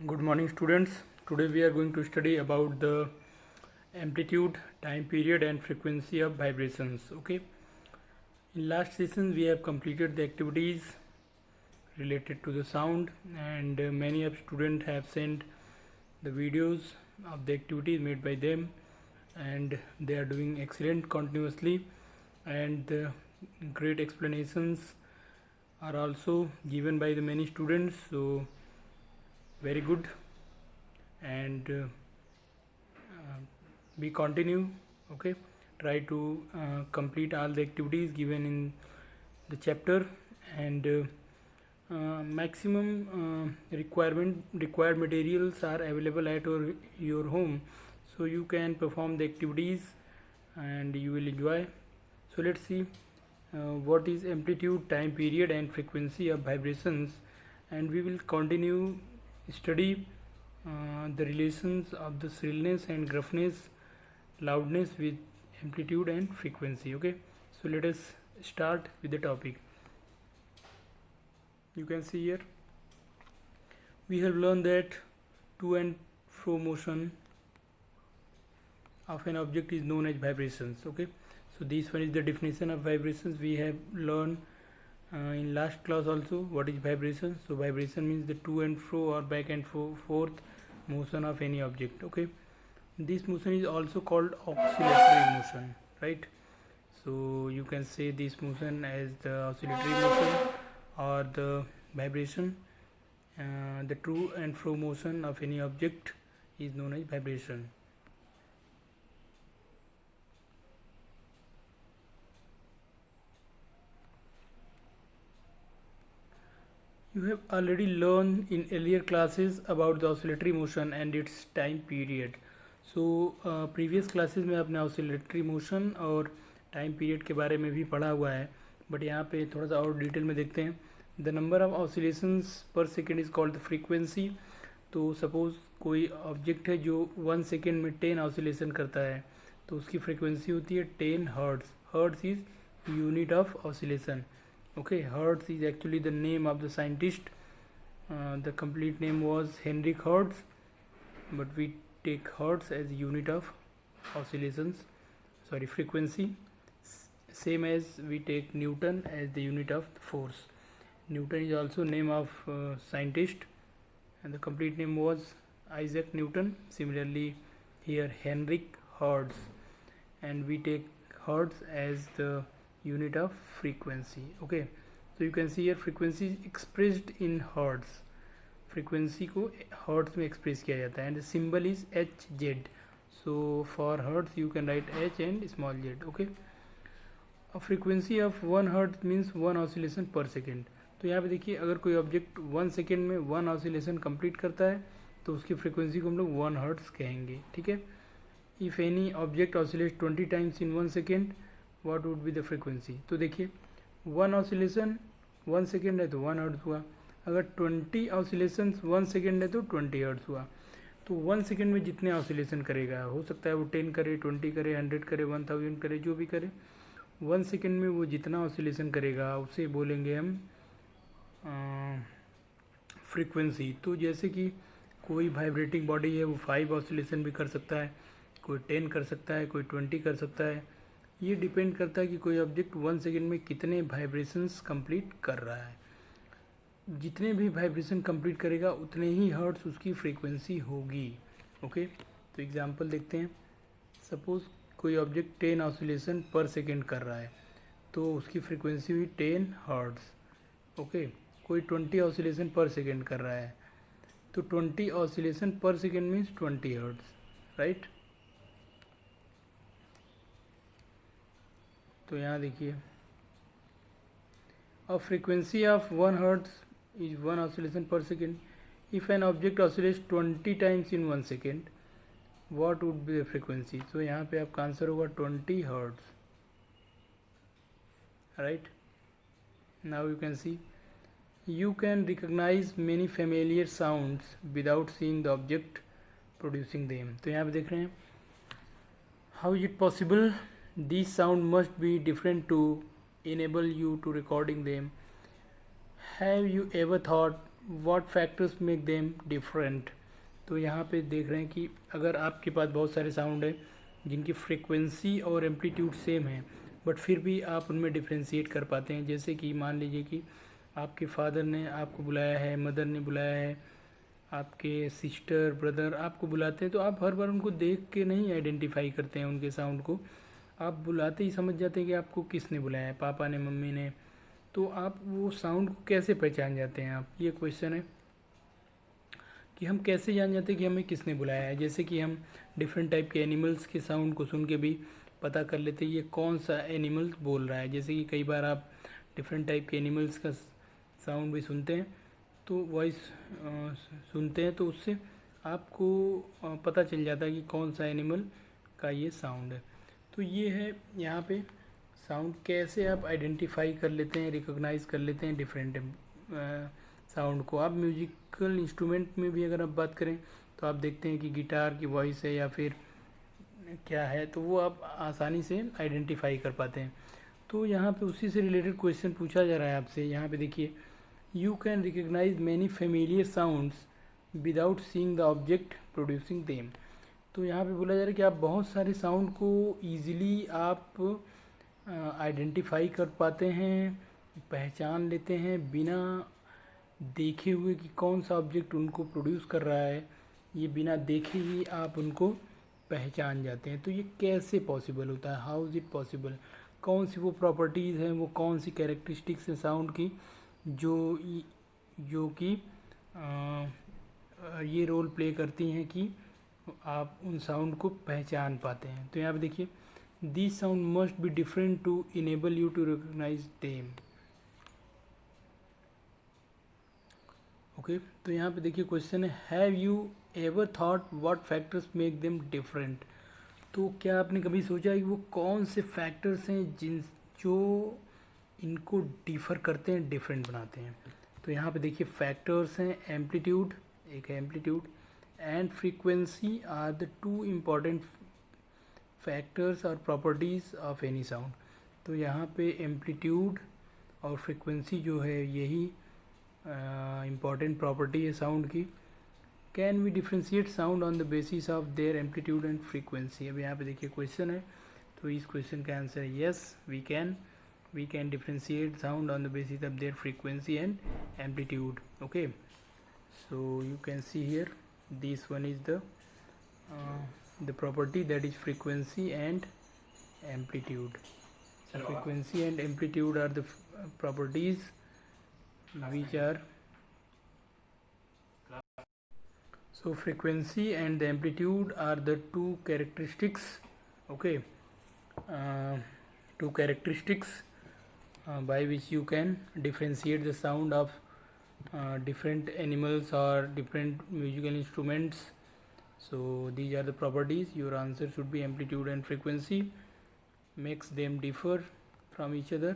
Good morning, students. Today we are going to study about the amplitude, time period and frequency of vibrations. Okay. In last session we have completed the activities related to the sound, and many of students have sent the videos of the activities made by them, and they are doing excellent continuously, and great explanations are also given by the many students. So very good, and we continue. Okay, try to complete all the activities given in the chapter, and maximum required materials are available at your home, so you can perform the activities and you will enjoy. So let's see what is amplitude, time period and frequency of vibrations, and we will continue study the relations of the shrillness and gruffness, loudness with amplitude and frequency. Okay, so let us start with the topic. You can see here we have learned that to and fro motion of an object is known as vibrations. Okay, so this one is the definition of vibrations. We have learned in last class also what is vibration. So vibration means the to and fro or back and forth motion of any object. Okay, this motion is also called oscillatory motion, right? So you can say this motion as the oscillatory motion or the vibration. The to and fro motion of any object is known as vibration. You have already learned in earlier classes about the oscillatory motion and its time period. So previous classes में आपने oscillatory motion और time period के बारे में भी पढ़ा हुआ है, बट यहाँ पे थोड़ा सा और डिटेल में देखते हैं. द नंबर ऑफ ऑसिलेशंस पर second is called the frequency. तो सपोज कोई ऑब्जेक्ट है जो 1 सेकेंड में 10 ऑसिलेशन करता है, तो उसकी फ्रीक्वेंसी होती है 10 hertz. Hertz is unit of oscillation. Okay, Hertz is actually the name of the scientist. The complete name was Heinrich Hertz, but we take Hertz as unit of oscillations, sorry, frequency. Same as we take Newton as the unit of force. Newton is also name of scientist, and the complete name was Isaac Newton. Similarly, here Heinrich Hertz, and we take Hertz as the unit of frequency. Okay, so you can see here frequency is expressed in hertz. frequency को hertz में express किया जाता है, and the symbol is Hz. so for hertz you can write H and small z. Okay, a frequency of 1 hertz means 1 oscillation per second. तो यहाँ पे देखिए, अगर कोई ऑब्जेक्ट 1 सेकेंड में 1 ऑसिलेशन कंप्लीट करता है तो उसकी फ्रीक्वेंसी को हम लोग 1 हर्ट्स कहेंगे. ठीक है. If any object oscillate 20 times in 1 second, what would be the frequency. तो देखिए, 1 ऑसिलेशन 1 सेकेंड है तो 1 हर्ट्ज हुआ. अगर 20 ऑसिलेशन 1 सेकेंड है तो 20 हर्ट्ज हुआ. तो 1 सेकेंड में जितने ऑसिलेशन करेगा, हो सकता है वो 10 करे, 20 करे, 100 करे, 1000 करे, जो भी करे, 1 सेकेंड में वो जितना ऑसिलेशन करेगा उसे बोलेंगे हम फ्रीक्वेंसी. तो जैसे कि कोई वाइब्रेटिंग बॉडी है वो 5 ऑसिलेशन भी कर सकता है, कोई 10 कर सकता है, कोई 20 कर सकता है. ये डिपेंड करता है कि कोई ऑब्जेक्ट 1 सेकेंड में कितने वाइब्रेशंस कंप्लीट कर रहा है. जितने भी वाइब्रेशन कंप्लीट करेगा उतने ही हर्ट्स उसकी फ्रीक्वेंसी होगी. ओके, तो एग्जांपल देखते हैं. सपोज कोई ऑब्जेक्ट 10 ऑसिलेशन पर सेकेंड कर रहा है तो उसकी फ्रीक्वेंसी हुई 10 हर्ट्स. ओके, कोई 20 ऑसिलेशन पर सेकेंड कर रहा है तो 20 ऑसिलेशन पर सेकेंड मीन्स 20 हर्ट्स, राइट. तो यहाँ देखिए, a frequency of 1 hertz is 1 oscillation पर second. If an object oscillates 20 times in 1 second, what would be the frequency. तो यहाँ पे आपका आंसर होगा 20 hertz, right. Now you can see, you can recognize many familiar sounds without seeing the object producing them. तो यहाँ पे देख रहे हैं, how is it possible? These sound must be different to enable you to recording them. Have you ever thought what factors make them different. तो यहाँ पे देख रहे हैं कि अगर आपके पास बहुत सारे साउंड है जिनकी फ्रीक्वेंसी और एम्पलीट्यूड सेम है, बट फिर भी आप उनमें डिफ्रेंशिएट कर पाते हैं। जैसे कि मान लीजिए कि आपके फादर ने आपको बुलाया है, मदर ने बुलाया है, आपके सिस्टर ब्रदर आपको बुलाते हैं, तो आप हर बार उनको देख के नहीं आइडेंटिफाई करते हैं उनके साउंड को, आप बुलाते ही समझ जाते हैं कि आपको किसने बुलाया है, पापा ने, मम्मी ने। तो आप वो साउंड को कैसे पहचान जाते हैं आप, ये क्वेश्चन है कि हम कैसे जान जाते हैं कि हमें किसने बुलाया है। जैसे कि हम डिफरेंट टाइप के एनिमल्स के साउंड को सुन के भी पता कर लेते हैं ये कौन सा एनिमल बोल रहा है। जैसे कि कई बार आप डिफरेंट टाइप के एनिमल्स का साउंड भी सुनते हैं, तो वॉइस सुनते हैं, तो उससे आपको पता चल जाता है कि कौन सा एनिमल का ये साउंड है। तो ये है यहाँ पे साउंड कैसे आप आइडेंटिफाई कर लेते हैं, रिकॉग्नाइज कर लेते हैं डिफरेंट साउंड को। आप म्यूजिकल इंस्ट्रूमेंट में भी अगर आप बात करें तो आप देखते हैं कि गिटार की वॉइस है या फिर क्या है, तो वो आप आसानी से आइडेंटिफाई कर पाते हैं। तो यहाँ पे उसी से रिलेटेड क्वेश्चन पूछा जा रहा है आपसे। यहाँ पे देखिए, you can recognise many familiar sounds without seeing the object producing them. तो यहाँ पे बोला जा रहा है कि आप बहुत सारे साउंड को ईजिली आप आइडेंटिफाई कर पाते हैं, पहचान लेते हैं बिना देखे हुए कि कौन सा ऑब्जेक्ट उनको प्रोड्यूस कर रहा है। ये बिना देखे ही आप उनको पहचान जाते हैं। तो ये कैसे पॉसिबल होता है, हाउ इज़ इट पॉसिबल, कौन सी वो प्रॉपर्टीज़ हैं, वो कौन सी कैरेक्टरिस्टिक्स हैं साउंड की जो कि ये रोल प्ले करती हैं कि आप उन साउंड को पहचान पाते हैं। तो यहाँ पे देखिए, this sound must be different to enable you to recognise them. Okay, तो यहाँ पे देखिए क्वेश्चन है, have you ever thought what factors make them different. तो क्या आपने कभी सोचा कि वो कौन से फैक्टर्स हैं जो इनको डिफ़र करते हैं, डिफरेंट बनाते हैं। तो यहाँ पे देखिए फैक्टर्स हैं, एम्पलीट्यूड, एक है amplitude, and frequency are the two important factors और प्रॉपर्टीज़ ऑफ एनी साउंड। तो यहाँ पे एम्पलीट्यूड और फ्रीक्वेंसी जो है यही इम्पॉर्टेंट प्रॉपर्टी है साउंड की। Can we differentiate sound on the basis of their amplitude and frequency. अब यहाँ पे देखिए क्वेश्चन है, तो इस क्वेश्चन का आंसर है yes, we can differentiate sound on the basis of their frequency and amplitude. Okay, so you can see here this one is the property, that is frequency and amplitude. So frequency and amplitude are the properties which are, so frequency and the amplitude are the two characteristics. Okay, two characteristics by which you can differentiate the sound of different animals or different musical instruments. So these are the properties. Your answer should be amplitude and frequency makes them differ from each other.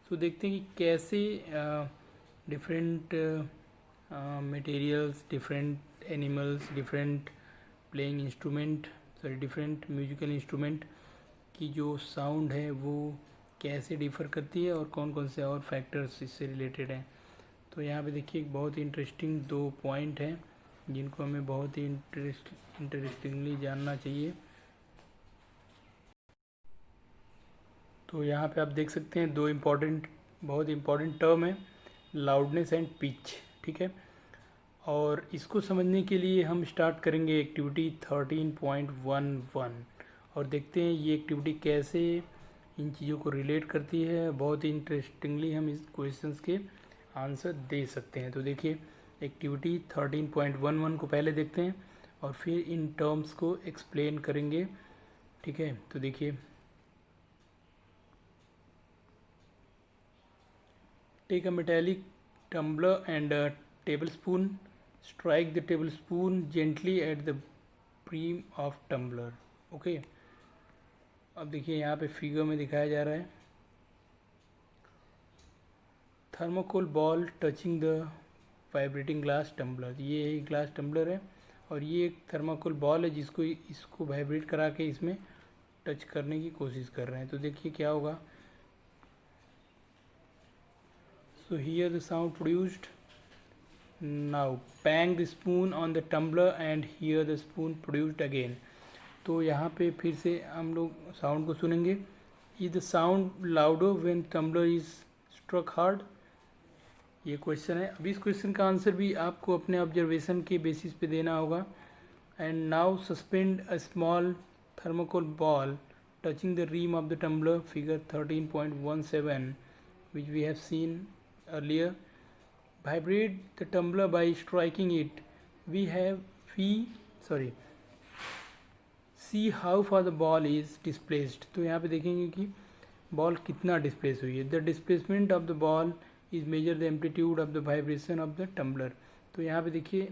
So देखते हैं कि कैसे different materials, different animals, different playing instrument, different musical instrument की जो sound है वो कैसे differ करती है और कौन कौन से और फैक्टर्स इससे रिलेटेड हैं। तो यहाँ पे देखिए एक बहुत ही इंटरेस्टिंग दो पॉइंट हैं जिनको हमें बहुत ही इंटरेस्टिंगली जानना चाहिए। तो यहाँ पे आप देख सकते हैं दो बहुत इम्पॉर्टेंट टर्म है, लाउडनेस एंड पिच। ठीक है, और इसको समझने के लिए हम स्टार्ट करेंगे एक्टिविटी 13.11 और देखते हैं ये एक्टिविटी कैसे इन चीज़ों को रिलेट करती है। बहुत ही इंटरेस्टिंगली हम इस क्वेश्चंस के आंसर दे सकते हैं। तो देखिए एक्टिविटी 13.11 को पहले देखते हैं और फिर इन टर्म्स को एक्सप्लेन करेंगे। ठीक है, तो देखिए, take a metallic tumbler and a tablespoon, strike the tablespoon gently at the brim of tumbler. Okay, अब देखिए यहाँ पे फिगर में दिखाया जा रहा है thermocol ball touching the vibrating glass tumbler. ये एक ग्लास टम्बलर है और ये एक थर्मोकोल बॉल है जिसको इसको वाइब्रेट करा के इसमें टच करने की कोशिश कर रहे हैं। तो देखिए क्या होगा। So here the sound produced now bang the spoon on the tumbler and hear the spoon produced again. तो यहाँ पे फिर से हम लोग साउंड को सुनेंगे. Is the sound louder when tumbler is struck hard. ये क्वेश्चन है. अभी इस क्वेश्चन का आंसर भी आपको अपने ऑब्जर्वेशन के बेसिस पे देना होगा. And now suspend a small thermocol ball touching the rim of the tumbler, figure 13.17, which we have seen earlier. Vibrate the tumbler by striking it. See how far the ball is displaced. तो यहाँ पे देखेंगे कि ball कितना displace हुई है. The displacement of the ball is measure the amplitude of the vibration of the tumbler. तो यहाँ पे देखिए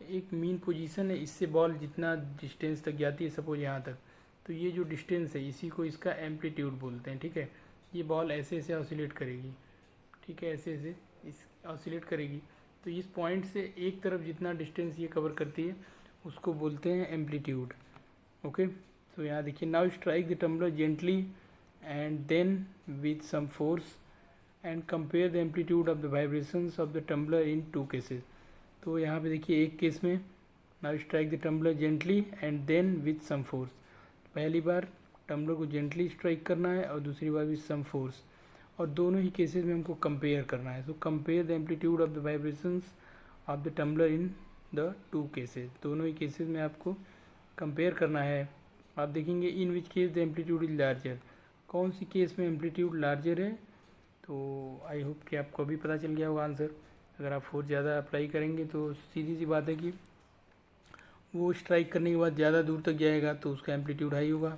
एक मीन पोजीशन है, इससे बॉल जितना डिस्टेंस तक जाती है, सपोज यहाँ तक, तो ये जो डिस्टेंस है इसी को इसका एम्पलीट्यूड बोलते हैं. ठीक है. ये बॉल ऐसे ऐसे ऑसिलेट करेगी. ठीक है, ऐसे ऐसे इस ऑसिलेट करेगी. तो इस पॉइंट से एक तरफ जितना डिस्टेंस ये कवर करती है उसको बोलते हैं एम्पलीट्यूड. ओके. तो यहाँ देखिए, now strike the tumbler gently and then with some force and compare the amplitude of the vibrations of the tumbler in 2 cases. तो यहाँ पे देखिए एक केस में now strike the tumbler gently and then with some force. पहली बार tumbler को gently strike करना है और दूसरी बार विथ सम फोर्स, और दोनों ही केसेस में हमको कंपेयर करना है. So compare the amplitude of the vibrations of the tumbler in the 2 cases. दोनों ही केसेस में आपको कंपेयर करना है. आप देखेंगे in which case the amplitude is larger. कौन सी केस में एम्पलीट्यूड लार्जर है. तो आई होप कि आपको अभी पता चल गया होगा आंसर. अगर आप फोर्स ज़्यादा अप्लाई करेंगे तो सीधी सी बात है कि वो स्ट्राइक करने के बाद ज़्यादा दूर तक जाएगा तो उसका एम्पलीट्यूड हाई होगा.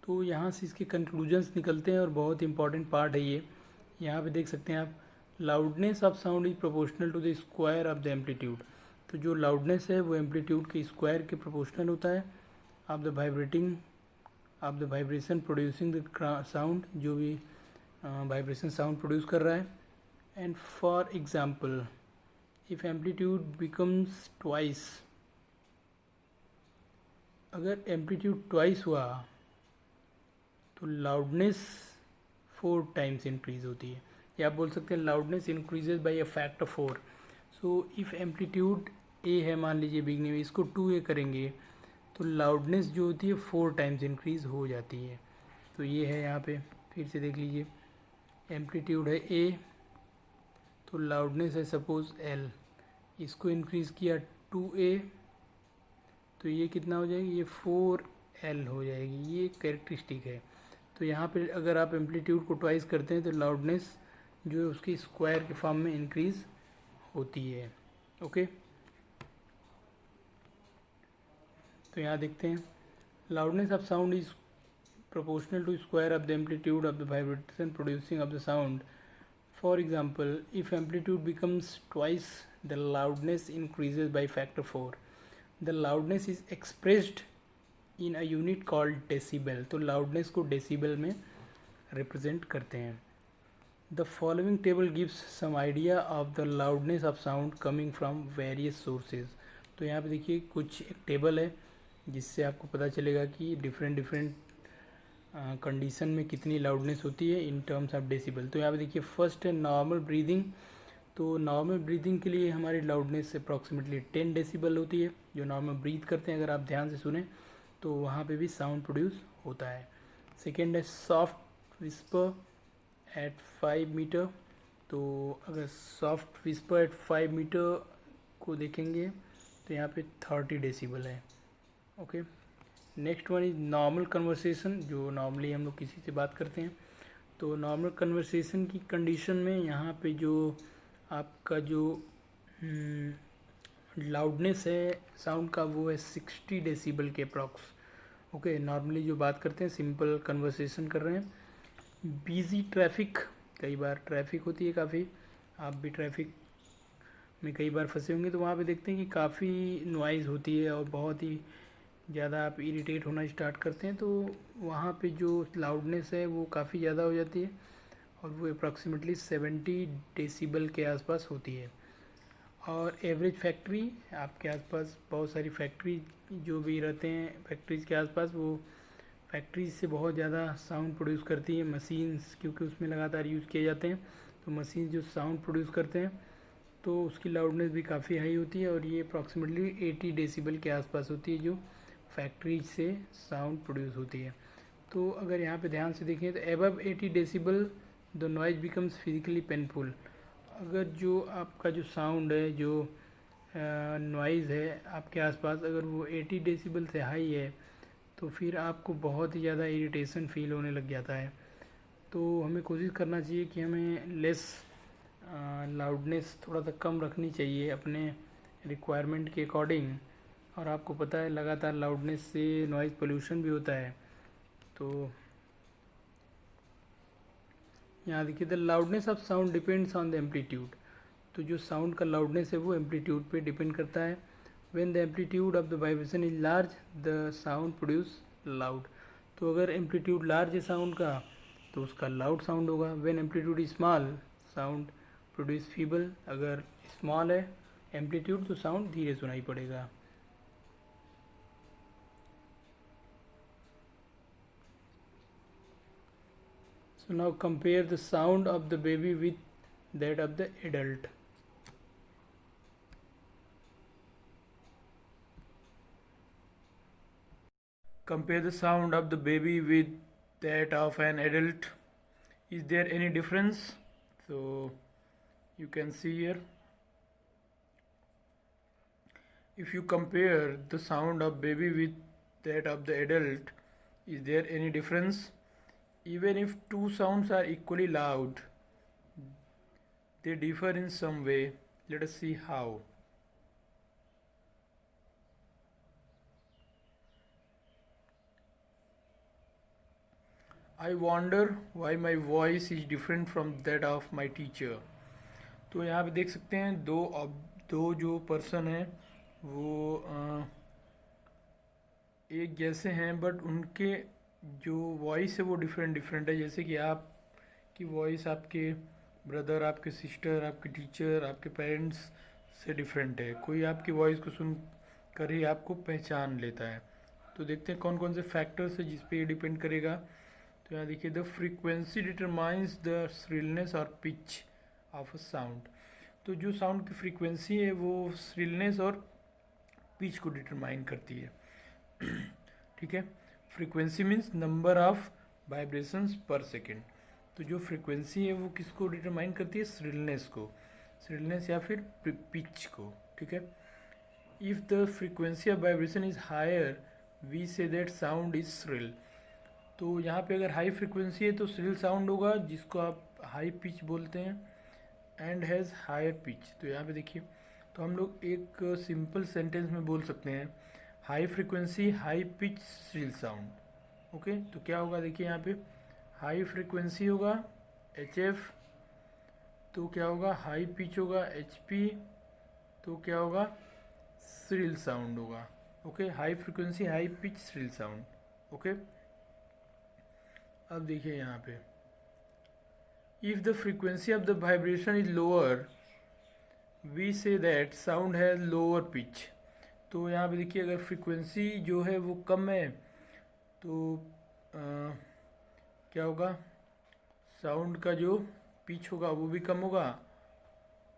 तो यहाँ से इसके कंक्लूजन्स निकलते हैं और बहुत इंपॉर्टेंट पार्ट है ये. यहाँ पे देख सकते हैं आप, loudness of sound is proportional to the square of the amplitude. तो जो लाउडनेस है वो एम्पलीट्यूड के स्क्वायर के प्रोपोर्शनल होता है. Of the vibration producing the sound, जो भी वाइब्रेशन साउंड प्रोड्यूस कर रहा है. And for example, if amplitude becomes twice, अगर एम्पलीट्यूड ट्वाइस हुआ तो लाउडनेस 4 टाइम्स इंक्रीज होती है. या आप बोल सकते हैं loudness increases by a factor 4. So if amplitude A है, मान लीजिए बिगनिंग में, इसको 2A करेंगे तो लाउडनेस जो होती है 4 टाइम्स इंक्रीज हो जाती है. तो ये है यहाँ पे, फिर से देख लीजिए, एम्पलीट्यूड है A तो लाउडनेस है सपोज L, इसको इंक्रीज़ किया 2A तो ये कितना हो जाएगी, ये 4L हो जाएगी. ये कैरेक्टरिस्टिक है. तो यहाँ पे अगर आप एम्पलीट्यूड को ट्वाइस करते हैं तो लाउडनेस जो है उसकी स्क्वायर के फॉर्म में इंक्रीज़ होती है. ओके. तो यहाँ देखते हैं, loudness of sound is proportional to square of the amplitude of the vibration producing of the sound. For example, if amplitude becomes twice, the loudness increases by factor 4. The loudness is expressed in a unit called decibel. तो loudness को decibel में represent करते हैं. The following table gives some idea of the loudness of sound coming from various sources. तो यहाँ पे देखिए कुछ एक टेबल है जिससे आपको पता चलेगा कि डिफरेंट कंडीशन में कितनी लाउडनेस होती है इन टर्म्स ऑफ डेसिबल. तो यहाँ पे देखिए फर्स्ट है नॉर्मल ब्रीदिंग. तो नॉर्मल ब्रीदिंग के लिए हमारी लाउडनेस अप्रॉक्सीमेटली 10 डेसिबल होती है. जो नॉर्मल ब्रीथ करते हैं, अगर आप ध्यान से सुने तो वहाँ पे भी साउंड प्रोड्यूस होता है. सेकेंड है सॉफ्ट विस्पर एट 5 मीटर. तो अगर सॉफ्ट विस्पर एट 5 मीटर को देखेंगे तो यहाँ पे 30 डेसिबल है. Okay. Next one is normal conversation. जो नॉर्मली हम लोग किसी से बात करते हैं, तो नॉर्मल कन्वर्सेशन की कंडीशन में यहाँ पे जो आपका जो लाउडनेस है साउंड का वो है 60 डेसिबल के अप्रॉक्स. ओके. नॉर्मली जो बात करते हैं, सिंपल कन्वर्सेशन कर रहे हैं. बिजी ट्रैफिक, कई बार ट्रैफिक होती है काफ़ी, आप भी ट्रैफिक में कई बार फंसे होंगे, तो वहाँ पे देखते हैं कि काफ़ी नॉइज़ होती है और बहुत ही ज़्यादा आप इरिटेट होना स्टार्ट करते हैं. तो वहाँ पे जो लाउडनेस है वो काफ़ी ज़्यादा हो जाती है और वो अप्रॉक्सीमेटली 70 डेसिबल के आसपास होती है. और एवरेज फैक्ट्री, आपके आसपास बहुत सारी फैक्ट्री जो भी रहते हैं फैक्ट्रीज़ के आसपास, वो फैक्ट्रीज से बहुत ज़्यादा साउंड प्रोड्यूस करती है. मशीन्स क्योंकि उसमें लगातार यूज़ किए जाते हैं तो मशीन जो साउंड प्रोड्यूस करते हैं तो उसकी लाउडनेस भी काफ़ी हाई होती है और ये अप्रॉक्सीमेटली 80 डेसिबल के आसपास होती है जो फैक्ट्रीज से साउंड प्रोड्यूस होती है। तो अगर यहाँ पे ध्यान से देखें तो above 80 decibel the noise becomes physically painful. अगर जो आपका जो साउंड है, जो नॉइज़ है आपके आसपास, अगर वो 80 डेसिबल से हाई है तो फिर आपको बहुत ही ज़्यादा इरिटेशन फील होने लग जाता है। तो हमें कोशिश करना चाहिए कि हमें लेस लाउडनेस थोड़ा सा कम रखनी चाहिए अपने रिक्वायरमेंट के अकॉर्डिंग। और आपको पता है लगातार लाउडनेस से नॉइज़ पोल्यूशन भी होता है। तो यहाँ देखिए, the loudness of sound depends on the amplitude. तो जो साउंड का लाउडनेस है वो एम्पलीट्यूड पे डिपेंड करता है। When the amplitude of the vibration is large the sound produce loud. तो अगर एम्पलीट्यूड लार्ज है साउंड का तो उसका लाउड साउंड होगा। When amplitude is small sound produce feeble. अगर स्मॉल है एम्पलीट्यूड तो साउंड धीरे सुनाई पड़ेगा। So now compare the sound of the baby with that of the adult. Compare the sound of the baby with that of an adult. Is there any difference? So you can see here, if you compare the sound of baby with that of the adult, is there any difference? Even if two sounds are equally loud, they differ in some way. Let us see how. I wonder why my voice is different from that of my teacher. तो यहाँ पे देख सकते हैं दो जो person हैं वो एक जैसे हैं बट उनके जो वॉइस है वो डिफरेंट है। जैसे कि आपकी वॉइस आपके ब्रदर, आपके सिस्टर, आपके टीचर, आपके पेरेंट्स से डिफरेंट है। कोई आपकी वॉइस को सुन कर ही आपको पहचान लेता है। तो देखते हैं कौन कौन से फैक्टर्स है जिस पे ये डिपेंड करेगा। तो यहाँ देखिए, the frequency determines the shrillness और पिच ऑफ अ साउंड। तो जो साउंड की फ्रीक्वेंसी है वो श्रिलनेस और पिच को डिटरमाइन करती है। ठीक है, frequency means number of vibrations per second. तो जो फ्रीक्वेंसी है वो किसको डिटरमाइन करती है? श्रिलनेस को, श्रिलनेस या फिर पिच को। ठीक है, if the frequency of vibration is higher we say that sound is shrill. तो यहाँ पे अगर हाई फ्रीक्वेंसी है तो श्रिल साउंड होगा, जिसको आप हाई पिच बोलते हैं, एंड हैज़ हायर पिच। तो यहाँ पे देखिए, तो हम लोग एक सिंपल सेंटेंस में बोल सकते हैं high frequency high pitch shrill sound. Okay, तो क्या होगा देखिए, यहाँ पे हाई फ्रीक्वेंसी होगा HF, तो क्या होगा हाई पिच होगा HP, तो क्या होगा श्रिल साउंड होगा। Okay, high frequency high pitch shrill sound. Okay, अब देखिए यहाँ पे, if the frequency of the vibration is lower we say that sound has lower pitch. तो यहाँ पे देखिए, अगर फ्रीक्वेंसी जो है वो कम है तो क्या होगा, साउंड का जो पिच होगा वो भी कम होगा,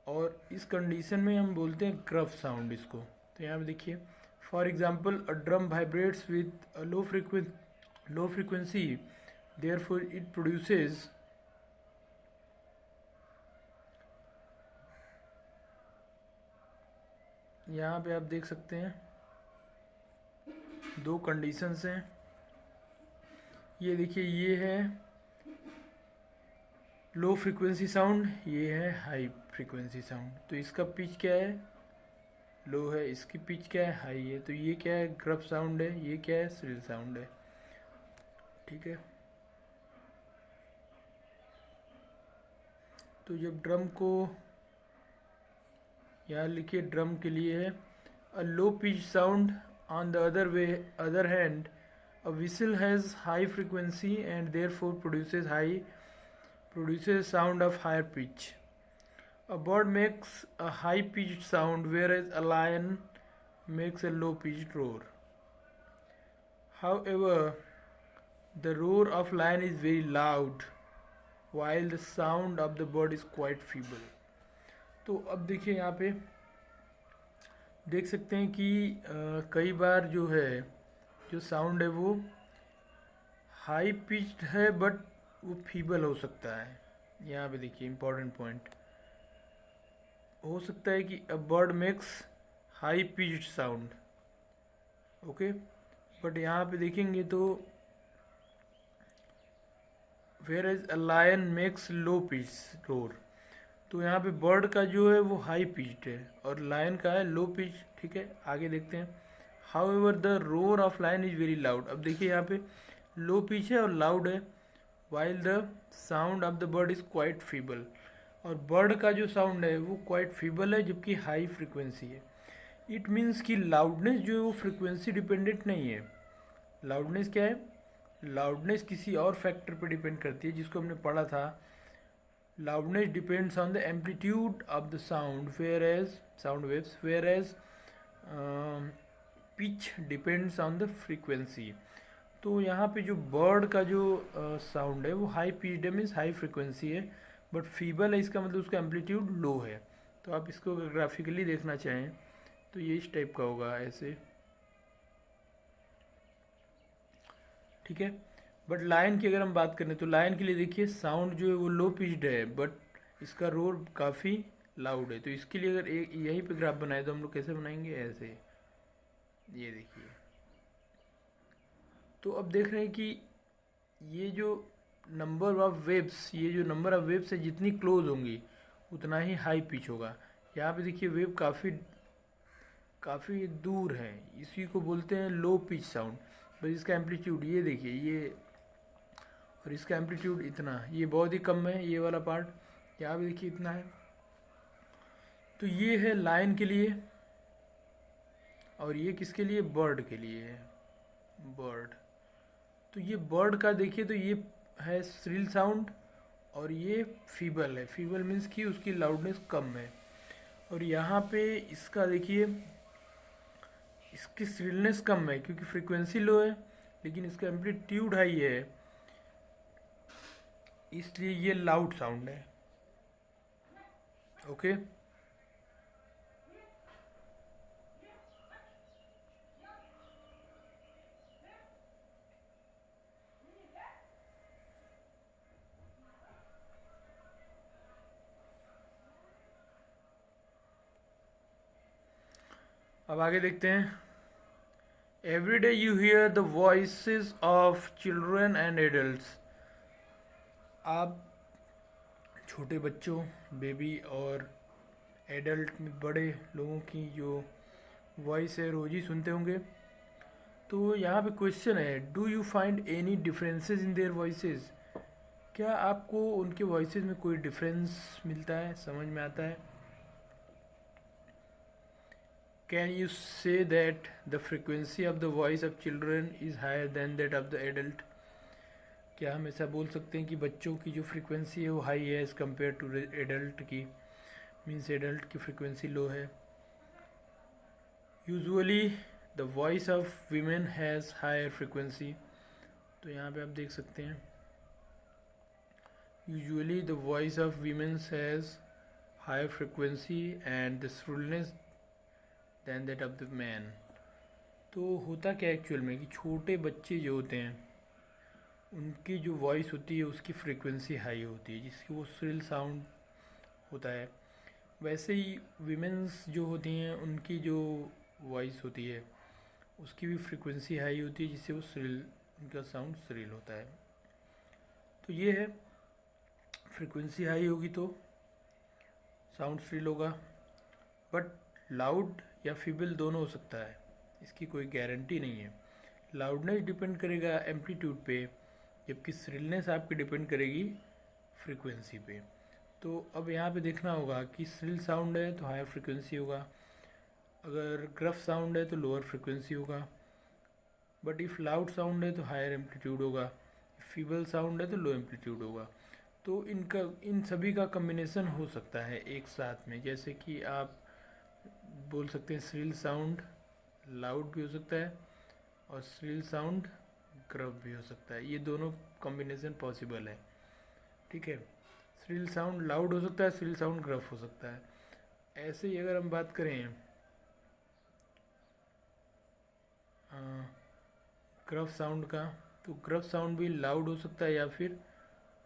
और इस कंडीशन में हम बोलते हैं ग्रफ साउंड इसको। तो यहाँ पे देखिए, for example a drum vibrates with a low frequency therefore it produces यहाँ पे आप देख सकते हैं दो कंडीशंस हैं। ये देखिए, ये है लो फ्रीक्वेंसी साउंड, ये है हाई फ्रीक्वेंसी साउंड। तो इसका पिच क्या है? लो है, इसकी पिच क्या है? हाई है। तो ये क्या है? ग्रफ साउंड है, ये क्या है? श्रिल साउंड है। ठीक है, तो जब ड्रम को, यहाँ लिखिए ड्रम के लिए है a low pitch sound, on the other hand a whistle has high frequency and therefore produces sound of higher pitch. A bird makes a high pitched sound whereas a lion makes a low pitched roar. However, the roar of lion is very loud while the sound of the bird is quite feeble। तो अब देखिए यहाँ पे देख सकते हैं कि कई बार जो है जो साउंड है वो हाई पिच्ड है बट वो फीबल हो सकता है। यहाँ पे देखिए इम्पोर्टेंट पॉइंट, हो सकता है कि a bird makes high pitched sound, okay, but यहाँ पे देखेंगे तो whereas a lion makes low pitch roar. तो यहाँ पे बर्ड का जो है वो हाई पिच्ड है और लायन का है लो पिच। ठीक है, आगे देखते हैं। However the roar of lion is very loud. अब देखिए यहाँ पे लो पिच है और लाउड है, while the sound of the bird is quite feeble. और बर्ड का जो साउंड है वो क्वाइट फीबल है जबकि हाई फ्रिक्वेंसी है। इट मीन्स कि लाउडनेस जो है वो फ्रिक्वेंसी डिपेंडेंट नहीं है। लाउडनेस क्या है, लाउडनेस किसी और फैक्टर पर डिपेंड करती है जिसको हमने पढ़ा था। Loudness depends on the amplitude of the sound whereas sound waves, whereas pitch depends on the frequency. तो यहाँ पे जो बर्ड का जो साउंड है वो हाई पिच्ड है, मीन्स हाई फ्रिक्वेंसी है, बट फीबल है, इसका मतलब उसका एम्पलीट्यूड लो है। तो आप इसको अगर ग्राफिकली देखना चाहें तो ये इस टाइप का होगा, ऐसे। ठीक है, बट लायन की अगर हम बात करें तो लायन के लिए देखिए साउंड जो है वो लो पिच्ड है बट इसका रोर काफ़ी लाउड है। तो इसके लिए अगर एक यहीं पे ग्राफ बनाए तो हम लोग कैसे बनाएंगे, ऐसे, ये देखिए। तो अब देख रहे हैं कि ये जो नंबर ऑफ वेव्स, ये जो नंबर ऑफ वेव्स है जितनी क्लोज होंगी उतना ही हाई पिच होगा। यहाँ पे देखिए वेव काफ़ी दूर है, इसी को बोलते हैं लो पिच साउंड। बस इसका एम्पलीट्यूड ये देखिए, ये और इसका एम्पलीट्यूड इतना, ये बहुत ही कम है ये वाला पार्ट। यहाँ भी देखिए इतना है। तो ये है लायन के लिए और ये किसके लिए, बर्ड के लिए है, बर्ड। तो ये बर्ड का देखिए तो ये है श्रिल साउंड और ये फीबल है। फीबल मीन्स कि उसकी लाउडनेस कम है। और यहाँ पे इसका देखिए इसकी श्रिलनेस कम है क्योंकि फ्रीक्वेंसी लो है, लेकिन इसका एम्पलीट्यूड हाई है, इसलिए ये लाउड साउंड है। ओके, अब आगे देखते हैं। Every day you here the voices of children and adults. आप छोटे बच्चों, बेबी और एडल्ट में बड़े लोगों की जो वॉइस है रोज़ ही सुनते होंगे। तो यहाँ पे क्वेश्चन है, do you find any differences in their voices. क्या आपको उनके वॉइसेस में कोई डिफरेंस मिलता है, समझ में आता है। Can you say that the frequency of the voice of children is higher than that of the adult. क्या हम ऐसा बोल सकते हैं कि बच्चों की जो फ्रिक्वेंसी है वो हाई है एज़ कम्पेयर टू एडल्ट की, मीन्स एडल्ट की फ्रिक्वेंसी लो है। Usually the voice of women has higher frequency. तो यहाँ पे आप देख सकते हैं usually the voice of womens has higher frequency and the shrillness than that of the man. तो होता क्या एक्चुअल में कि छोटे बच्चे जो होते हैं उनकी जो वॉइस होती है उसकी फ्रीक्वेंसी हाई होती है, जिसकी वो श्रिल साउंड होता है। वैसे ही वीमेंस जो होती हैं उनकी जो वॉइस होती है उसकी भी फ्रीक्वेंसी हाई होती है, जिससे वो श्रिल, उनका साउंड श्रिल होता है। तो ये है, फ्रीक्वेंसी हाई होगी तो साउंड श्रिल होगा, बट लाउड या फीबल दोनों हो सकता है, इसकी कोई गारंटी नहीं है। लाउडनेस डिपेंड करेगा एम्पलीट्यूड पे, जबकि श्रिलनेस आपकी डिपेंड करेगी फ्रीक्वेंसी पे। तो अब यहाँ पे देखना होगा कि श्रिल साउंड है तो हायर फ्रीक्वेंसी होगा, अगर ग्रफ साउंड है तो लोअर फ्रीक्वेंसी होगा, बट इफ़ लाउड साउंड है तो हायर एम्पलीट्यूड होगा, फीबल साउंड है तो लो एम्पलीट्यूड होगा। तो इन सभी का कम्बिनेशन हो सकता है एक साथ में, जैसे कि आप बोल सकते हैं श्रिल साउंड लाउड भी हो सकता है और श्रिल साउंड ग्रफ भी हो सकता है, ये दोनों कॉम्बिनेशन पॉसिबल है। ठीक। ठीक है। श्रिल साउंड लाउड हो सकता है, श्रिल साउंड ग्रफ हो सकता है। ऐसे ही अगर हम बात करें ग्रफ साउंड का, तो ग्रफ साउंड भी लाउड हो सकता है या फिर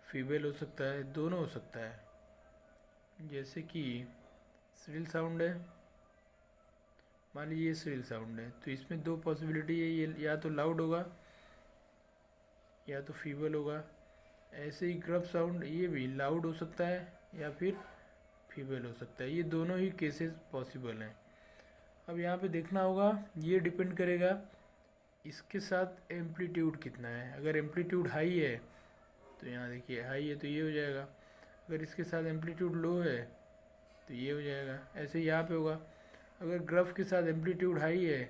फीबल हो सकता है, दोनों हो सकता है। जैसे कि श्रिल साउंड है, मान लीजिए ये श्रिल साउंड है, तो इसमें दो पॉसिबिलिटी है, ये या तो लाउड होगा या तो फीबल होगा। ऐसे ही ग्रफ साउंड ये भी लाउड हो सकता है या फिर फीबल हो सकता है, ये दोनों ही केसेस पॉसिबल हैं। अब यहाँ पे देखना होगा, ये डिपेंड करेगा इसके साथ एम्पलीट्यूड कितना है। अगर एम्पलीट्यूड हाई है तो यहाँ देखिए हाई है तो ये हो जाएगा, अगर इसके साथ एम्पलीट्यूड लो है तो ये हो जाएगा। ऐसे ही यहाँ पे होगा, अगर ग्रफ के साथ एम्पलीट्यूड हाई है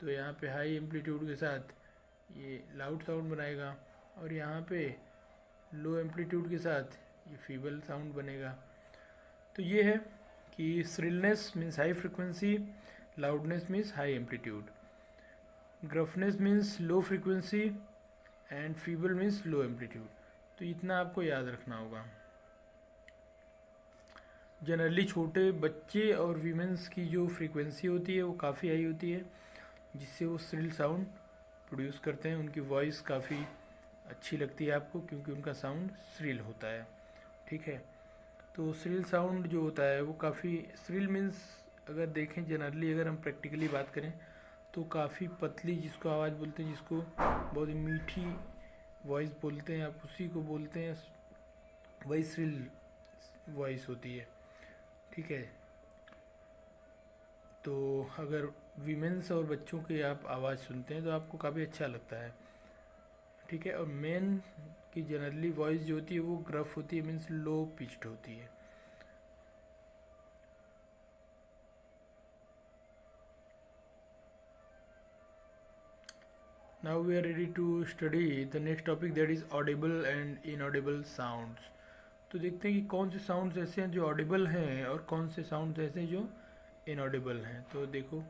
तो यहाँ पे हाई एम्पलीट्यूड के साथ ये लाउड साउंड बनाएगा, और यहाँ पे लो एम्पलीट्यूड के साथ ये फीबल साउंड बनेगा। तो ये है कि shrillness means high frequency, loudness means high amplitude, gruffness means low frequency and feeble means low amplitude. तो इतना आपको याद रखना होगा। जनरली छोटे बच्चे और वीमेंस की जो फ्रीक्वेंसी होती है वो काफ़ी हाई होती है, जिससे वो श्रिल साउंड प्रोड्यूस करते हैं। उनकी वॉइस काफ़ी अच्छी लगती है आपको, क्योंकि उनका साउंड श्रिल होता है, ठीक है। तो श्रिल साउंड जो होता है वो काफ़ी, श्रिल मीन्स अगर देखें जनरली, अगर हम प्रैक्टिकली बात करें तो काफ़ी पतली जिसको आवाज़ बोलते हैं, जिसको बहुत ही मीठी वॉइस बोलते हैं, आप उसी को बोलते हैं, वही श्रिल वॉइस होती है, ठीक है। तो अगर वीमेंस और बच्चों की आप आवाज़ सुनते हैं तो आपको काफ़ी अच्छा लगता है, ठीक है। और मेन की जनरली वॉइस जो होती है वो ग्रफ होती है, मीन्स लो पिच्ड होती है। Now we are ready to study the next topic, that is audible and inaudible sounds. तो देखते हैं कि कौन से साउंड्स ऐसे हैं जो ऑडिबल हैं और कौन से साउंड्स ऐसे हैं जो इनऑडिबल हैं। तो देखो,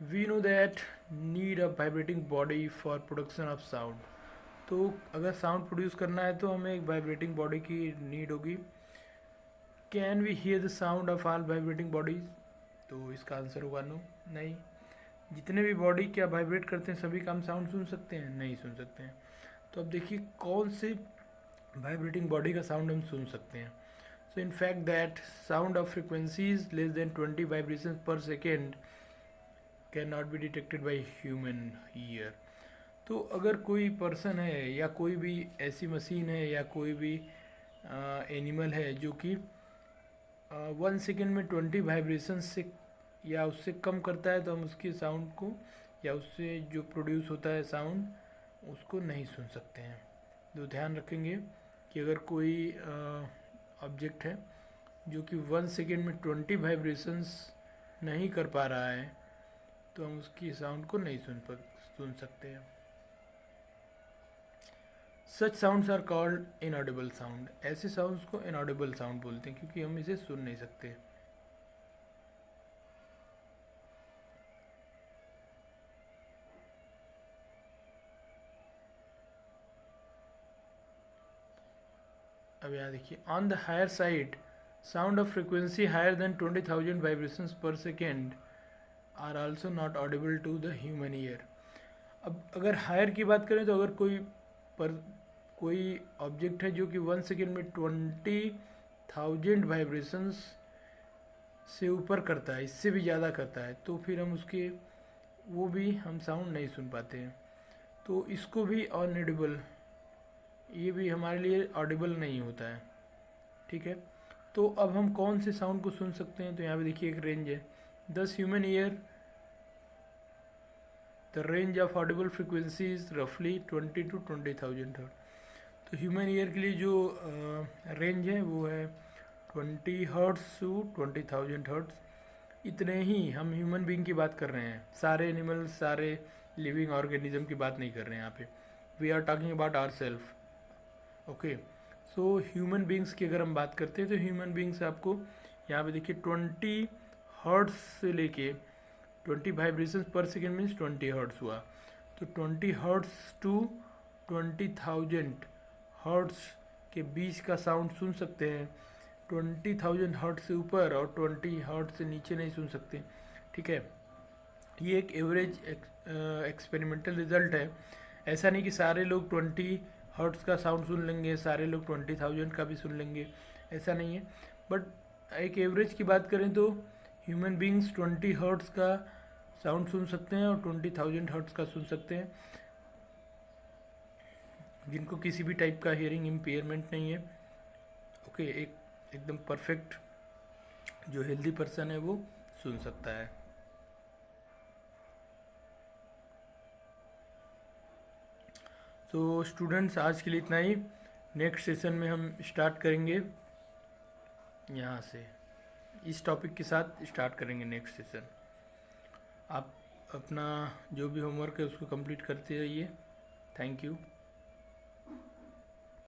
we know that need a vibrating body for production of sound. तो अगर साउंड प्रोड्यूस करना है तो हमें एक वाइब्रेटिंग बॉडी की नीड होगी। Can we hear the sound of all vibrating bodies? तो इसका आंसर होगा नो, नहीं। जितने भी बॉडी क्या वाइब्रेट करते हैं सभी का हम साउंड सुन सकते हैं? नहीं सुन सकते हैं। तो अब देखिए कौन से वाइब्रेटिंग बॉडी का साउंड हम सुन सकते हैं। So in fact that sound of frequencies less than 20 vibration per second can not be detected by human ear. तो अगर कोई पर्सन है या कोई भी ऐसी मशीन है या कोई भी एनिमल है जो कि 1 सेकेंड में 20 वाइब्रेशन से या उससे कम करता है, तो हम उसके साउंड को या उससे जो प्रोड्यूस होता है साउंड उसको नहीं सुन सकते हैं। तो ध्यान रखेंगे कि अगर कोई ऑब्जेक्ट है जो कि 1 सेकेंड में 20 वाइब्रेशंस नहीं कर पा रहा है तो हम उसकी साउंड को नहीं सुन सकते हैं। Such sounds are called inaudible sound. ऐसे साउंड्स को इनऑडिबल साउंड बोलते हैं क्योंकि हम इसे सुन नहीं सकते। अब यहाँ देखिए, on the higher side sound of frequency higher than 20,000 vibrations per second are also not audible to the human ear. अब अगर हायर की बात करें तो अगर कोई ऑब्जेक्ट है जो कि 1 सेकेंड में 20,000 वाइब्रेशंस से ऊपर करता है, इससे भी ज़्यादा करता है, तो फिर हम उसके वो भी हम साउंड नहीं सुन पाते हैं। तो इसको भी अनऑडिबल, ये भी हमारे लिए ऑडिबल नहीं होता है, ठीक है। तो अब हम कौन से साउंड को सुन सकते हैं? तो यहाँ पे देखिए एक रेंज है, 10 human ear the range of Audible frequency is रफली 20 to 20,000 हर्ट्ज। तो ह्यूमन ईयर के लिए जो रेंज है वो है 20 हर्ट्ज टू 20,000 हर्ट्ज। इतने ही हम ह्यूमन बीइंग की बात कर रहे हैं, सारे एनिमल्स, सारे लिविंग ऑर्गेनिज्म की बात नहीं कर रहे हैं यहाँ पे। We are talking about our self, okay. So human beings की अगर हम बात करते हैं तो ह्यूमन बींग्स आपको यहाँ पे देखिए 20 हर्ट्ज से लेके 20 vibration per second means 20 hertz हुआ। तो तो 20 हर्ट्स टू 20,000 हर्ट्स के बीच का साउंड सुन सकते हैं। 20,000 हर्ट्स से ऊपर और 20 हर्ट्स से नीचे नहीं सुन सकते, ठीक है। ये एक एवरेज एक्सपेरिमेंटल रिजल्ट है। ऐसा नहीं कि सारे लोग 20 हर्ट्स का साउंड सुन लेंगे, सारे लोग 20,000 का भी सुन लेंगे, ऐसा नहीं है। बट एक एवरेज की बात करें तो ह्यूमन बींग्स 20 हर्ट्स का साउंड सुन सकते हैं और 20,000 हर्ट्स का सुन सकते हैं, जिनको किसी भी टाइप का हियरिंग इम्पेयरमेंट नहीं है। ओके, एकदम परफेक्ट जो हेल्दी पर्सन है वो सुन सकता है। तो स्टूडेंट्स, आज के लिए इतना ही। नेक्स्ट सेशन में हम स्टार्ट करेंगे यहाँ से, इस टॉपिक के साथ स्टार्ट करेंगे नेक्स्ट सेशन। आप अपना जो भी होमवर्क है उसको कंप्लीट करते रहिए। Thank you.